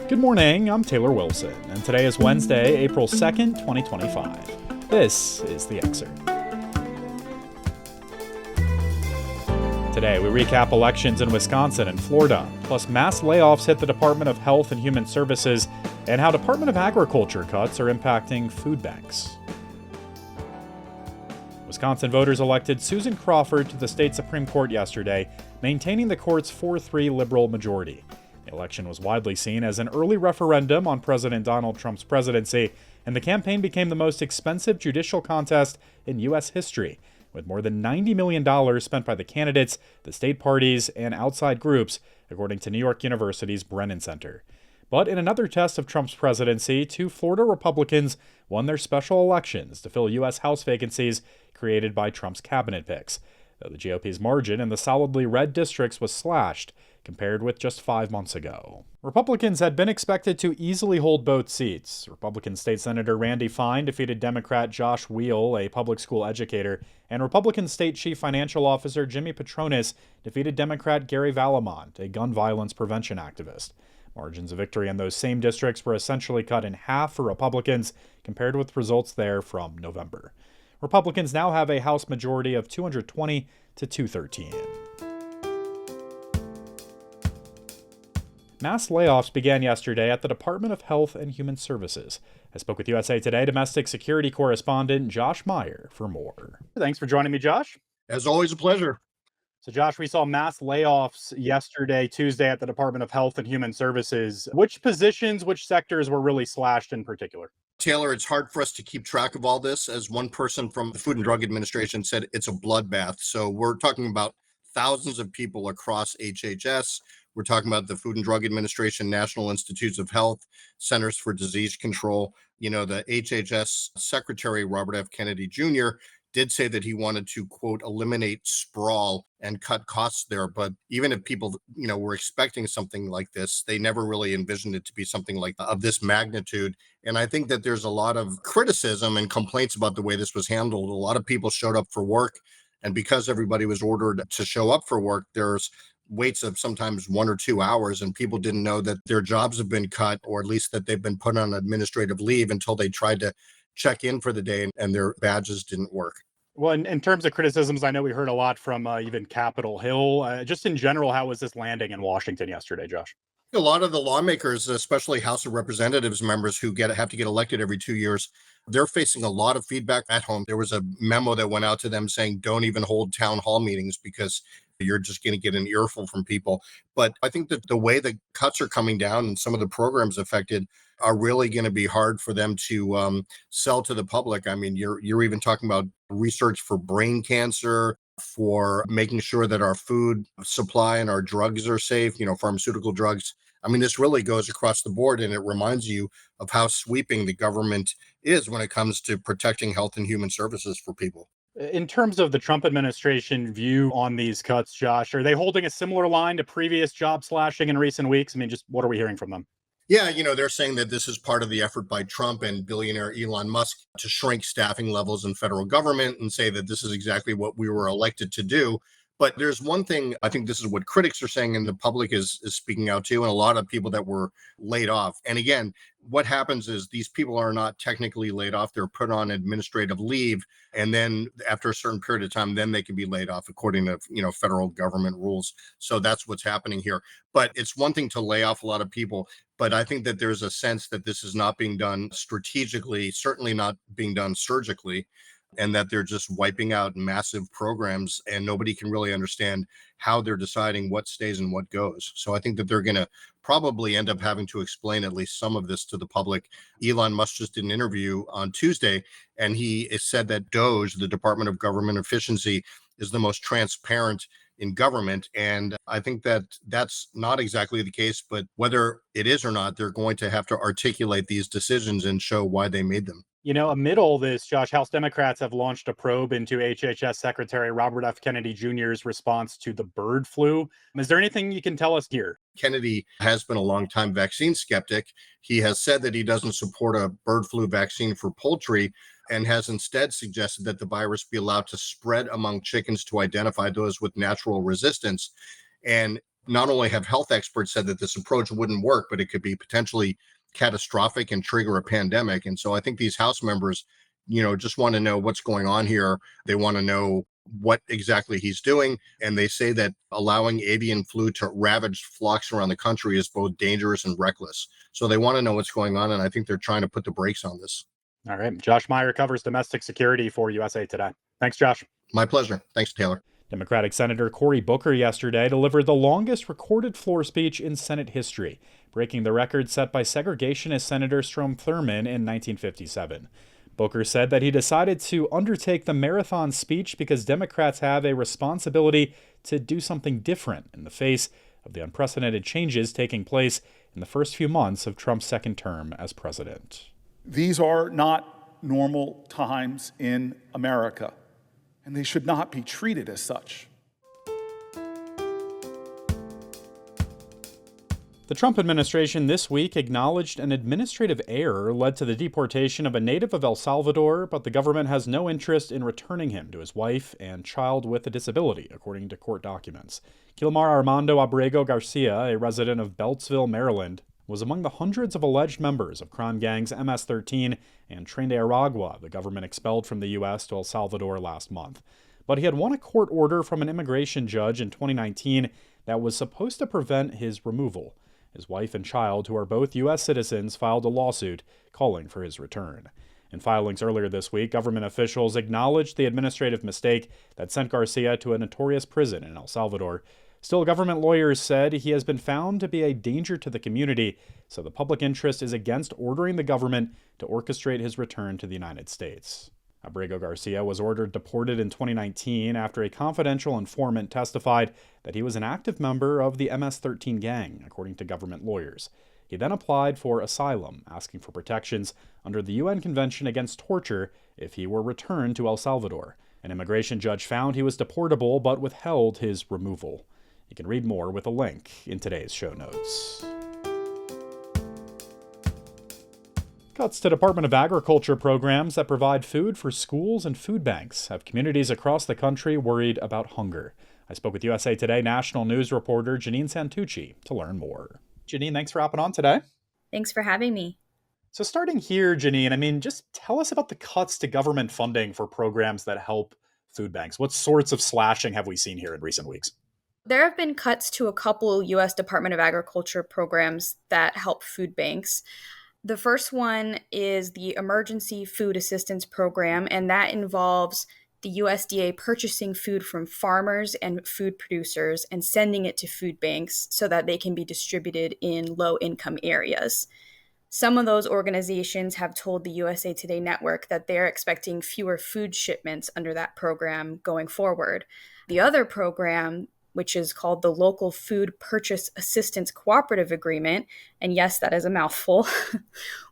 Good morning, I'm Taylor Wilson, and today is Wednesday, April 2nd, 2025. This is The Excerpt. Today, we recap elections in Wisconsin and Florida, plus mass layoffs hit the Department of Health and Human Services, and how Department of Agriculture cuts are impacting food banks. Wisconsin voters elected Susan Crawford to the state Supreme Court yesterday, maintaining the court's 4-3 liberal majority. The election was widely seen as an early referendum on President Donald Trump's presidency, and the campaign became the most expensive judicial contest in U.S. history, with more than $90 million spent by the candidates, the state parties, and outside groups, according to New York University's Brennan Center. But in another test of Trump's presidency, 2 Florida Republicans won their special elections to fill U.S. House vacancies created by Trump's cabinet picks, though the GOP's margin in the solidly red districts was slashed, compared with just 5 months ago. Republicans had been expected to easily hold both seats. Republican State Senator Randy Fine defeated Democrat Josh Wheel, a public school educator, and Republican State Chief Financial Officer Jimmy Patronis defeated Democrat Gary Valamont, a gun violence prevention activist. Margins of victory in those same districts were essentially cut in half for Republicans, compared with results there from November. Republicans now have a House majority of 220 to 213. Mass layoffs began yesterday at the Department of Health and Human Services. I spoke with USA Today domestic security correspondent Josh Meyer for more. Thanks for joining me, Josh. As always, a pleasure. So, Josh, we saw mass layoffs yesterday, Tuesday, at the Department of Health and Human Services. Which positions, which sectors were really slashed in particular? Taylor, it's hard for us to keep track of all this. As one person from the Food and Drug Administration said, it's a bloodbath. So we're talking about thousands of people across HHS. We're talking about the Food and Drug Administration, National Institutes of Health, Centers for Disease Control. You know, the HHS Secretary, Robert F. Kennedy Jr., did say that he wanted to, quote, eliminate sprawl and cut costs there. But even if people, were expecting something like this, they never really envisioned it to be something like of this magnitude. And I think that there's a lot of criticism and complaints about the way this was handled. A lot of people showed up for work. And because everybody was ordered to show up for work, there's waits of sometimes 1 or 2 hours, and people didn't know that their jobs have been cut, or at least that they've been put on administrative leave until they tried to check in for the day and their badges didn't work. Well, in terms of criticisms, I know we heard a lot from even Capitol Hill. Just in general, how was this landing in Washington yesterday, Josh? A lot of the lawmakers, especially House of Representatives members who have to get elected every 2 years, they're facing a lot of feedback at home. There was a memo that went out to them saying, don't even hold town hall meetings because you're just going to get an earful from people. But I think that the way the cuts are coming down and some of the programs affected are really going to be hard for them to sell to the public. I mean, you're even talking about research for brain cancer, for making sure that our food supply and our drugs are safe, pharmaceutical drugs. I mean, this really goes across the board, and it reminds you of how sweeping the government is when it comes to protecting health and human services for people. In terms of the Trump administration view on these cuts, Josh, are they holding a similar line to previous job slashing in recent weeks? I mean, just what are we hearing from them? Yeah, they're saying that this is part of the effort by Trump and billionaire Elon Musk to shrink staffing levels in federal government and say that this is exactly what we were elected to do. But there's one thing, I think this is what critics are saying and the public is speaking out to, and a lot of people that were laid off. And again, what happens is these people are not technically laid off. They're put on administrative leave. And then after a certain period of time, then they can be laid off according to, federal government rules. So that's what's happening here. But it's one thing to lay off a lot of people. But I think that there's a sense that this is not being done strategically, certainly not being done surgically, and that they're just wiping out massive programs and nobody can really understand how they're deciding what stays and what goes. So I think that they're going to probably end up having to explain at least some of this to the public. Elon Musk just did an interview on Tuesday, and he said that DOGE, the Department of Government Efficiency, is the most transparent in government. And I think that that's not exactly the case, but whether it is or not, they're going to have to articulate these decisions and show why they made them. Amid all this, Josh, House Democrats have launched a probe into HHS Secretary Robert F. Kennedy Jr.'s response to the bird flu. Is there anything you can tell us here? Kennedy has been a longtime vaccine skeptic. He has said that he doesn't support a bird flu vaccine for poultry and has instead suggested that the virus be allowed to spread among chickens to identify those with natural resistance. And not only have health experts said that this approach wouldn't work, but it could be potentially catastrophic and trigger a pandemic. And so I think these House members, just want to know what's going on here. They want to know what exactly he's doing. And they say that allowing avian flu to ravage flocks around the country is both dangerous and reckless. So they want to know what's going on. And I think they're trying to put the brakes on this. All right. Josh Meyer covers domestic security for USA Today. Thanks, Josh. My pleasure. Thanks, Taylor. Democratic Senator Cory Booker yesterday delivered the longest recorded floor speech in Senate history, breaking the record set by segregationist Senator Strom Thurmond in 1957. Booker said that he decided to undertake the marathon speech because Democrats have a responsibility to do something different in the face of the unprecedented changes taking place in the first few months of Trump's second term as president. These are not normal times in America, and they should not be treated as such. The Trump administration this week acknowledged an administrative error led to the deportation of a native of El Salvador, but the government has no interest in returning him to his wife and child with a disability, according to court documents. Kilmar Armando Abrego Garcia, a resident of Beltsville, Maryland, was among the hundreds of alleged members of crime gangs MS-13 and Tren de Aragua the government expelled from the U.S. to El Salvador last month. But he had won a court order from an immigration judge in 2019 that was supposed to prevent his removal. His wife and child, who are both U.S. citizens, filed a lawsuit calling for his return. In filings earlier this week, government officials acknowledged the administrative mistake that sent Garcia to a notorious prison in El Salvador. Still, government lawyers said he has been found to be a danger to the community, so the public interest is against ordering the government to orchestrate his return to the United States. Abrego Garcia was ordered deported in 2019 after a confidential informant testified that he was an active member of the MS-13 gang, according to government lawyers. He then applied for asylum, asking for protections under the UN Convention Against Torture if he were returned to El Salvador. An immigration judge found he was deportable but withheld his removal. You can read more with a link in today's show notes. Cuts to Department of Agriculture programs that provide food for schools and food banks have communities across the country worried about hunger. I spoke with USA Today national news reporter Janine Santucci to learn more. Janine, thanks for hopping on today. Thanks for having me. So starting here, Janine, just tell us about the cuts to government funding for programs that help food banks. What sorts of slashing have we seen here in recent weeks? There have been cuts to a couple U.S. Department of Agriculture programs that help food banks. The first one is the Emergency Food Assistance Program, and that involves the USDA purchasing food from farmers and food producers and sending it to food banks so that they can be distributed in low-income areas. Some of those organizations have told the USA Today network that they're expecting fewer food shipments under that program going forward. The other program, which is called the Local Food Purchase Assistance Cooperative Agreement, and yes, that is a mouthful,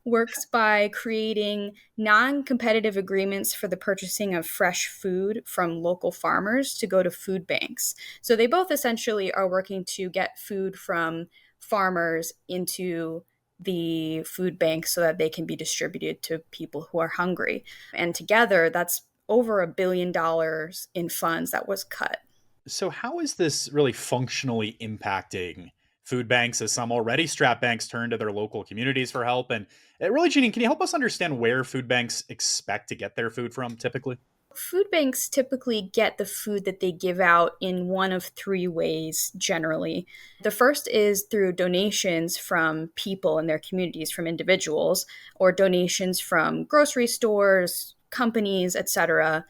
works by creating non-competitive agreements for the purchasing of fresh food from local farmers to go to food banks. So they both essentially are working to get food from farmers into the food banks so that they can be distributed to people who are hungry. And together, that's over $1 billion in funds that was cut. So how is this really functionally impacting food banks as some already strapped banks turn to their local communities for help? And really, Janine, can you help us understand where food banks expect to get their food from typically? Food banks typically get the food that they give out in one of three ways generally. The first is through donations from people in their communities, from individuals, or donations from grocery stores, companies, etc.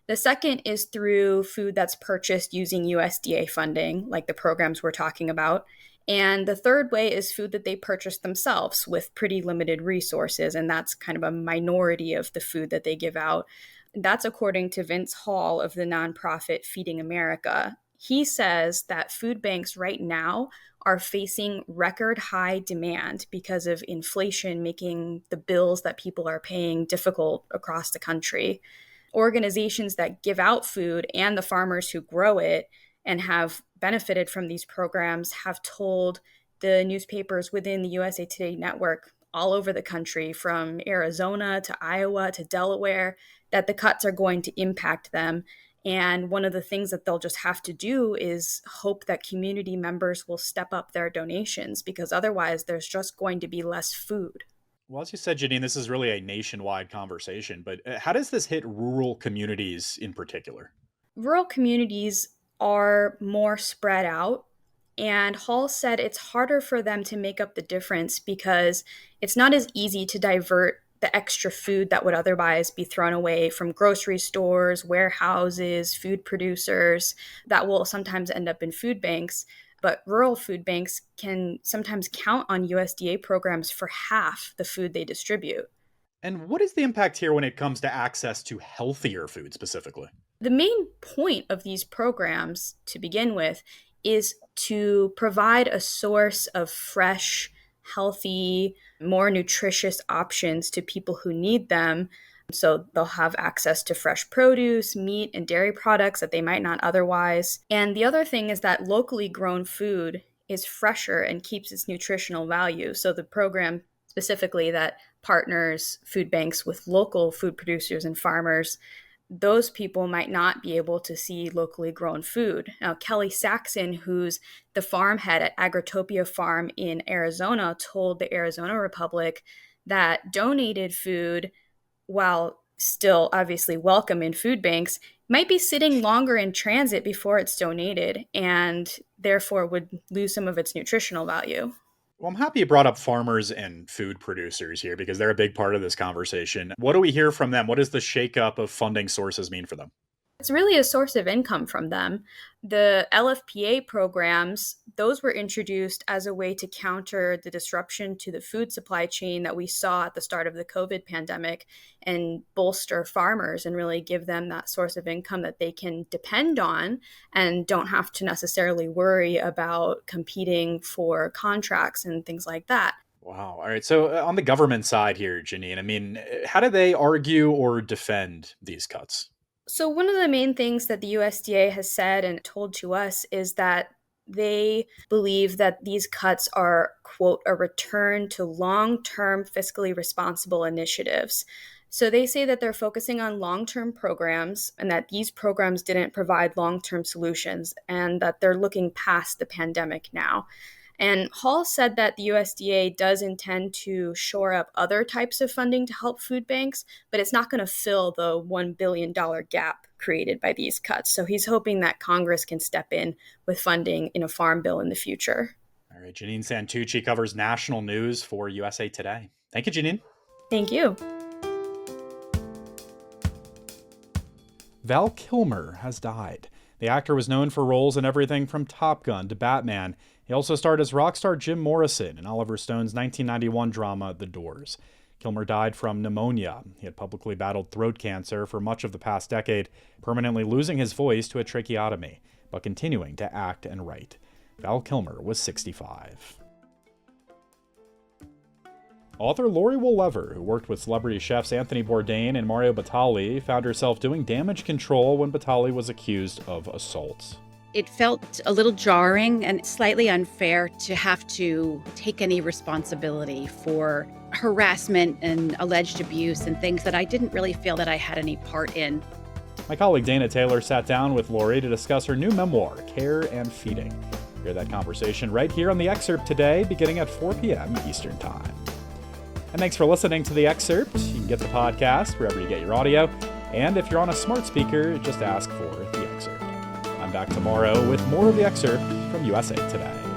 The second is through food that's purchased using USDA funding, like the programs we're talking about. And the third way is food that they purchase themselves with pretty limited resources, and that's kind of a minority of the food that they give out. That's according to Vince Hall of the nonprofit Feeding America. He says that food banks right now are facing record high demand because of inflation making the bills that people are paying difficult across the country. Organizations that give out food and the farmers who grow it and have benefited from these programs have told the newspapers within the USA Today network all over the country, from Arizona to Iowa to Delaware, that the cuts are going to impact them. And one of the things that they'll just have to do is hope that community members will step up their donations, because otherwise there's just going to be less food. Well, as you said, Janine, this is really a nationwide conversation, but how does this hit rural communities in particular? Rural communities are more spread out, and Hall said it's harder for them to make up the difference because it's not as easy to divert the extra food that would otherwise be thrown away from grocery stores, warehouses, food producers that will sometimes end up in food banks. But rural food banks can sometimes count on USDA programs for half the food they distribute. And what is the impact here when it comes to access to healthier food specifically? The main point of these programs, to begin with, is to provide a source of fresh, healthy, more nutritious options to people who need them. So they'll have access to fresh produce, meat, and dairy products that they might not otherwise. And the other thing is that locally grown food is fresher and keeps its nutritional value. So the program specifically that partners food banks with local food producers and farmers, those people might not be able to see locally grown food. Now, Kelly Saxon, who's the farm head at Agritopia Farm in Arizona, told the Arizona Republic that donated food, while still obviously welcome in food banks, might be sitting longer in transit before it's donated and therefore would lose some of its nutritional value. Well, I'm happy you brought up farmers and food producers here because they're a big part of this conversation. What do we hear from them? What does the shakeup of funding sources mean for them? It's really a source of income from them. The LFPA programs, those were introduced as a way to counter the disruption to the food supply chain that we saw at the start of the COVID pandemic and bolster farmers and really give them that source of income that they can depend on and don't have to necessarily worry about competing for contracts and things like that. Wow. All right. So on the government side here, Janine, I mean, how do they argue or defend these cuts? So one of the main things that the USDA has said and told to us is that they believe that these cuts are, quote, a return to long-term fiscally responsible initiatives. So they say that they're focusing on long-term programs and that these programs didn't provide long-term solutions and that they're looking past the pandemic now. And Hall said that the USDA does intend to shore up other types of funding to help food banks, but it's not going to fill the $1 billion gap created by these cuts. So he's hoping that Congress can step in with funding in a farm bill in the future. All right. Janine Santucci covers national news for USA Today. Thank you, Janine. Thank you. Val Kilmer has died. The actor was known for roles in everything from Top Gun to Batman. He also starred as rock star Jim Morrison in Oliver Stone's 1991 drama The Doors. Kilmer died from pneumonia. He had publicly battled throat cancer for much of the past decade, permanently losing his voice to a tracheotomy, but continuing to act and write. Val Kilmer was 65. Author Lori Wolever, who worked with celebrity chefs Anthony Bourdain and Mario Batali, found herself doing damage control when Batali was accused of assault. It felt a little jarring and slightly unfair to have to take any responsibility for harassment and alleged abuse and things that I didn't really feel that I had any part in. My colleague Dana Taylor sat down with Lori to discuss her new memoir, Care and Feeding. Hear that conversation right here on The Excerpt today, beginning at 4 p.m. Eastern Time. And thanks for listening to The Excerpt. You can get the podcast wherever you get your audio. And if you're on a smart speaker, just ask for The Excerpt. I'm back tomorrow with more of The Excerpt from USA Today.